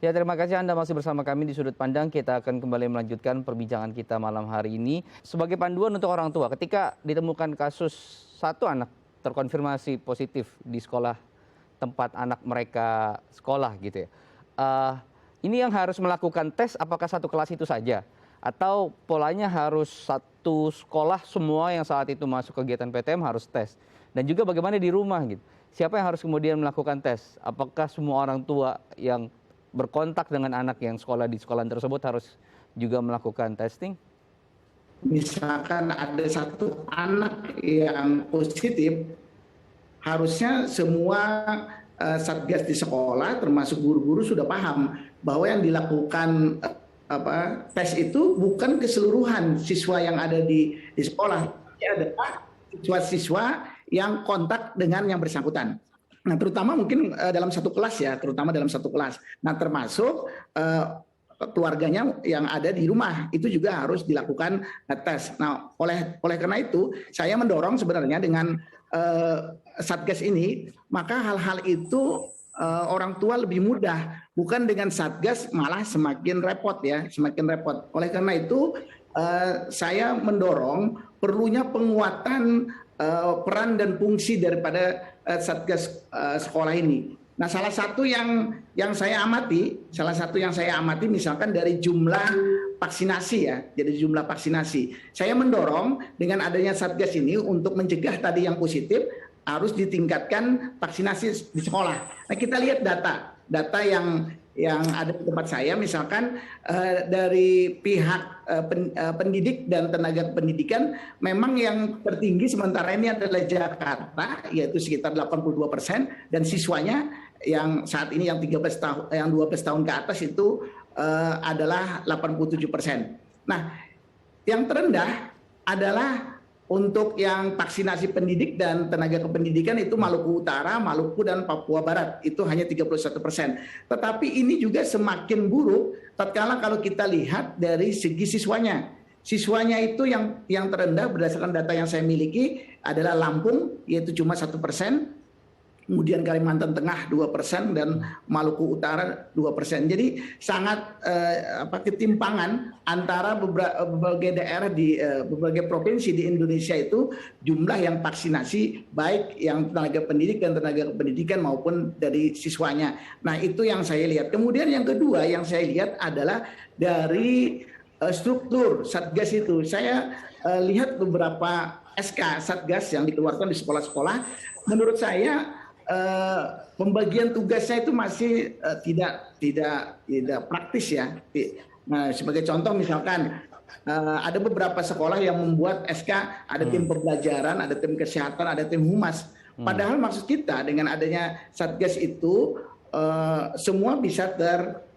Ya, terima kasih Anda masih bersama kami di Sudut Pandang. Kita akan kembali melanjutkan perbincangan kita malam hari ini. Sebagai panduan untuk orang tua, ketika ditemukan kasus satu anak terkonfirmasi positif di sekolah tempat anak mereka sekolah gitu ya. Eh, ini yang harus melakukan tes apakah satu kelas itu saja? Atau polanya harus satu sekolah semua yang saat itu masuk kegiatan PTM harus tes? Dan juga bagaimana di rumah gitu? Siapa yang harus kemudian melakukan tes? Apakah semua orang tua yang berkontak dengan anak yang sekolah di sekolah tersebut harus juga melakukan testing? Misalkan ada satu anak yang positif, harusnya semua satgas di sekolah termasuk guru-guru sudah paham bahwa yang dilakukan tes itu bukan keseluruhan siswa yang ada di sekolah, tapi adalah siswa-siswa yang kontak dengan yang bersangkutan. Nah, terutama mungkin dalam satu kelas ya, terutama dalam satu kelas. Nah, termasuk keluarganya yang ada di rumah itu juga harus dilakukan tes. Nah, oleh karena itu saya mendorong sebenarnya dengan satgas ini, maka hal-hal itu orang tua lebih mudah, bukan dengan satgas malah semakin repot ya, semakin repot. Oleh karena itu saya mendorong perlunya penguatan peran dan fungsi daripada satgas sekolah ini. Nah, salah satu yang saya amati misalkan dari jumlah vaksinasi ya, jadi jumlah vaksinasi. Saya mendorong dengan adanya satgas ini untuk mencegah tadi yang positif harus ditingkatkan vaksinasi di sekolah. Nah, kita lihat data yang ada di tempat saya, misalkan dari pihak pendidik dan tenaga pendidikan, memang yang tertinggi sementara ini adalah Jakarta, yaitu sekitar 82%, dan siswanya yang saat ini yang 13 tahun, yang 12 tahun ke atas itu adalah 87%. Nah, yang terendah adalah untuk yang vaksinasi pendidik dan tenaga kependidikan itu Maluku Utara, Maluku, dan Papua Barat itu hanya 31%. Tetapi ini juga semakin buruk tatkala kalau kita lihat dari segi siswanya. Siswanya itu yang terendah berdasarkan data yang saya miliki adalah Lampung, yaitu cuma 1%. Kemudian Kalimantan Tengah 2% dan Maluku Utara 2%. Jadi sangat ketimpangan antara berbagai daerah di berbagai provinsi di Indonesia itu jumlah yang vaksinasi, baik yang tenaga pendidik dan tenaga pendidikan maupun dari siswanya. Nah, itu yang saya lihat. Kemudian yang kedua yang saya lihat adalah dari struktur Satgas itu. Saya lihat beberapa SK Satgas yang dikeluarkan di sekolah-sekolah. Menurut saya pembagian tugasnya itu masih tidak praktis ya. Nah, sebagai contoh misalkan ada beberapa sekolah yang membuat SK, ada tim pembelajaran, ada tim kesehatan, ada tim humas. Padahal maksud kita dengan adanya Satgas itu semua bisa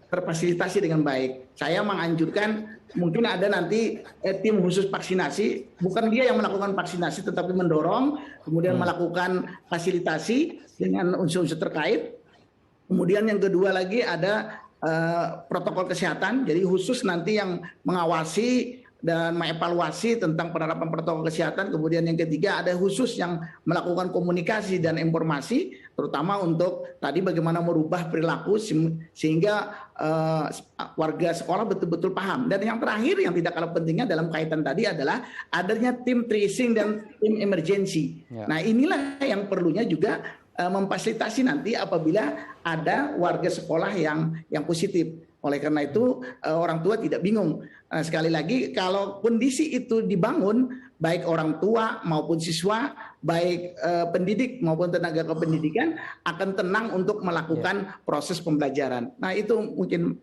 terfasilitasi dengan baik. Saya menganjurkan mungkin ada nanti tim khusus vaksinasi, bukan dia yang melakukan vaksinasi tetapi mendorong, kemudian melakukan fasilitasi dengan unsur-unsur terkait. Kemudian yang kedua lagi ada protokol kesehatan, jadi khusus nanti yang mengawasi dan mengevaluasi tentang penerapan protokol kesehatan. Kemudian yang ketiga ada khusus yang melakukan komunikasi dan informasi, terutama untuk tadi bagaimana merubah perilaku sehingga warga sekolah betul-betul paham. Dan yang terakhir yang tidak kalah pentingnya dalam kaitan tadi adalah adanya tim tracing dan tim emergency. Nah, inilah yang perlunya juga memfasilitasi nanti apabila ada warga sekolah yang positif. Oleh karena itu orang tua tidak bingung. Sekali lagi kalau kondisi itu dibangun, baik orang tua maupun siswa, baik pendidik maupun tenaga kependidikan akan tenang untuk melakukan proses pembelajaran. Nah, itu mungkin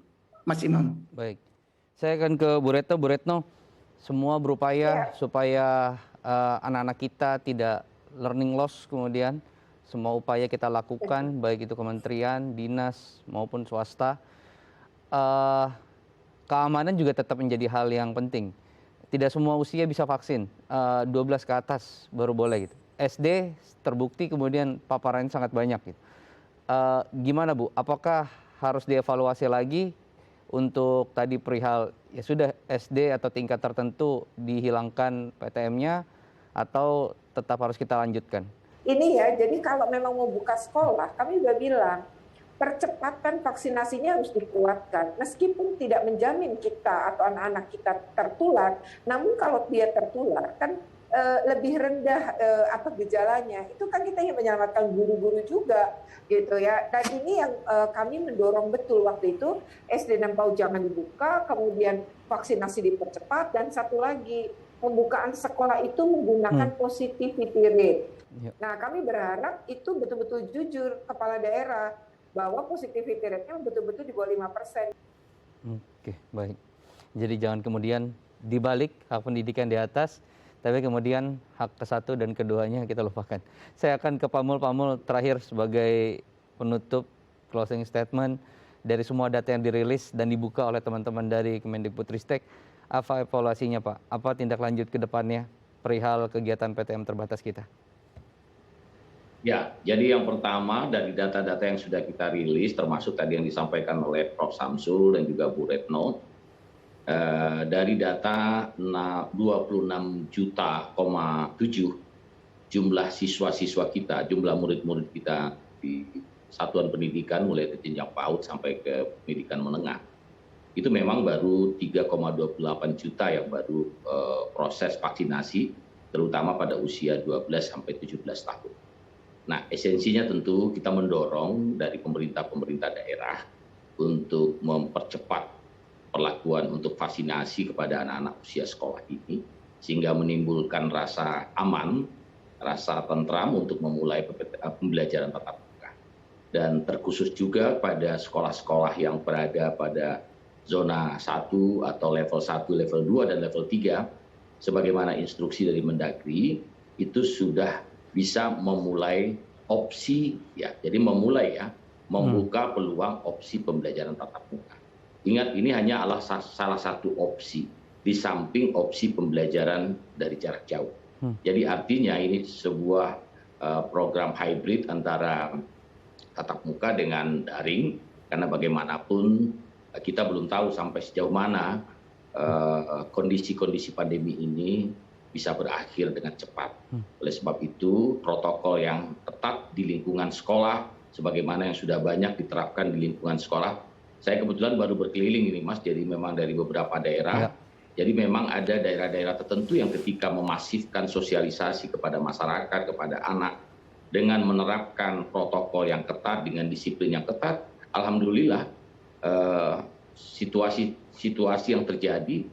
Mas Imam. Baik, saya akan ke Bu Retno. Bu Retno, semua berupaya supaya anak-anak kita tidak learning loss, kemudian semua upaya kita lakukan, baik itu kementerian, dinas maupun swasta. Keamanan juga tetap menjadi hal yang penting. Tidak semua usia bisa vaksin, 12 ke atas baru boleh gitu. SD terbukti kemudian paparannya sangat banyak gitu. Gimana Bu, apakah harus dievaluasi lagi untuk tadi perihal ya sudah SD atau tingkat tertentu dihilangkan PTM-nya atau tetap harus kita lanjutkan? Ini ya, jadi kalau memang mau buka sekolah, kami juga bilang percepatan vaksinasinya harus dikuatkan. Meskipun tidak menjamin kita atau anak-anak kita tertular, namun kalau dia tertular kan lebih rendah gejalanya. Itu kan kita ingin menyelamatkan guru-guru juga gitu ya. Dan ini yang kami mendorong betul waktu itu, SD dan PAUD jangan dibuka, kemudian vaksinasi dipercepat, dan satu lagi pembukaan sekolah itu menggunakan positivity rate. Nah, kami berharap itu betul-betul jujur kepala daerah bahwa positivity rate-nya betul-betul di bawah 5%. Oke, baik. Jadi jangan kemudian dibalik hak pendidikan di atas, tapi kemudian hak ke satu dan keduanya kita lupakan. Saya akan ke Pamul terakhir sebagai penutup closing statement dari semua data yang dirilis dan dibuka oleh teman-teman dari Kemendikbudristek. Apa evaluasinya Pak? Apa tindak lanjut ke depannya perihal kegiatan PTM terbatas kita? Ya, jadi yang pertama dari data-data yang sudah kita rilis, termasuk tadi yang disampaikan oleh Prof. Samsul dan juga Bu Retno, dari data 26,7 juta jumlah siswa-siswa kita, jumlah murid-murid kita di satuan pendidikan mulai dari jenjang PAUD sampai ke pendidikan menengah. Itu memang baru 3,28 juta yang baru proses vaksinasi, terutama pada usia 12 sampai 17 tahun. Nah, esensinya tentu kita mendorong dari pemerintah daerah untuk mempercepat perlakuan untuk vaksinasi kepada anak-anak usia sekolah ini, sehingga menimbulkan rasa aman, rasa tentram untuk memulai pembelajaran tatap muka. Dan terkhusus juga pada sekolah-sekolah yang berada pada zona 1 atau level 1, level 2, dan level 3, sebagaimana instruksi dari Mendagri, itu sudah bisa memulai opsi, ya, jadi membuka peluang opsi pembelajaran tatap muka. Ingat, ini hanya salah satu opsi di samping opsi pembelajaran dari jarak jauh. Jadi artinya ini sebuah program hybrid antara tatap muka dengan daring, karena bagaimanapun kita belum tahu sampai sejauh mana kondisi pandemi ini bisa berakhir dengan cepat. Oleh sebab itu, protokol yang ketat di lingkungan sekolah, sebagaimana yang sudah banyak diterapkan di lingkungan sekolah. Saya kebetulan baru berkeliling ini, Mas, jadi memang dari beberapa daerah. Jadi memang ada daerah-daerah tertentu yang ketika memasifkan sosialisasi kepada masyarakat, kepada anak, dengan menerapkan protokol yang ketat, dengan disiplin yang ketat, alhamdulillah situasi yang terjadi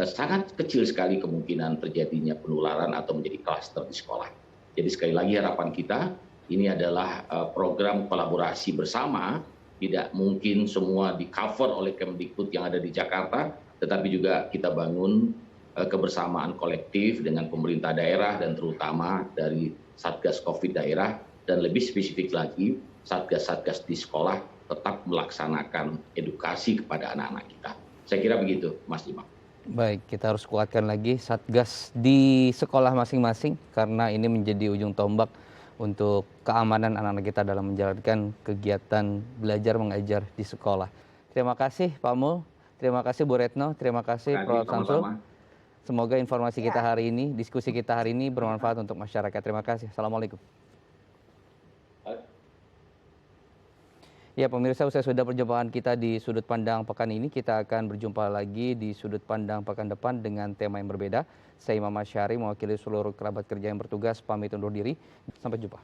sangat kecil sekali kemungkinan terjadinya penularan atau menjadi klaster di sekolah. Jadi sekali lagi harapan kita, ini adalah program kolaborasi bersama. Tidak mungkin semua di-cover oleh Kemdikbud yang ada di Jakarta, tetapi juga kita bangun kebersamaan kolektif dengan pemerintah daerah dan terutama dari Satgas Covid daerah, dan lebih spesifik lagi Satgas-Satgas di sekolah tetap melaksanakan edukasi kepada anak-anak kita. Saya kira begitu, Mas Imam. Baik, kita harus kuatkan lagi Satgas di sekolah masing-masing karena ini menjadi ujung tombak untuk keamanan anak-anak kita dalam menjalankan kegiatan belajar mengajar di sekolah. Terima kasih Pak Mul, terima kasih Bu Retno, terima kasih Prof. Samsul. Semoga informasi kita hari ini, diskusi kita hari ini bermanfaat untuk masyarakat. Terima kasih. Assalamualaikum. Ya pemirsa, usai sudah perjumpaan kita di Sudut Pandang pekan ini, kita akan berjumpa lagi di Sudut Pandang pekan depan dengan tema yang berbeda. Saya Imam Asyari mewakili seluruh kerabat kerja yang bertugas, pamit undur diri. Sampai jumpa.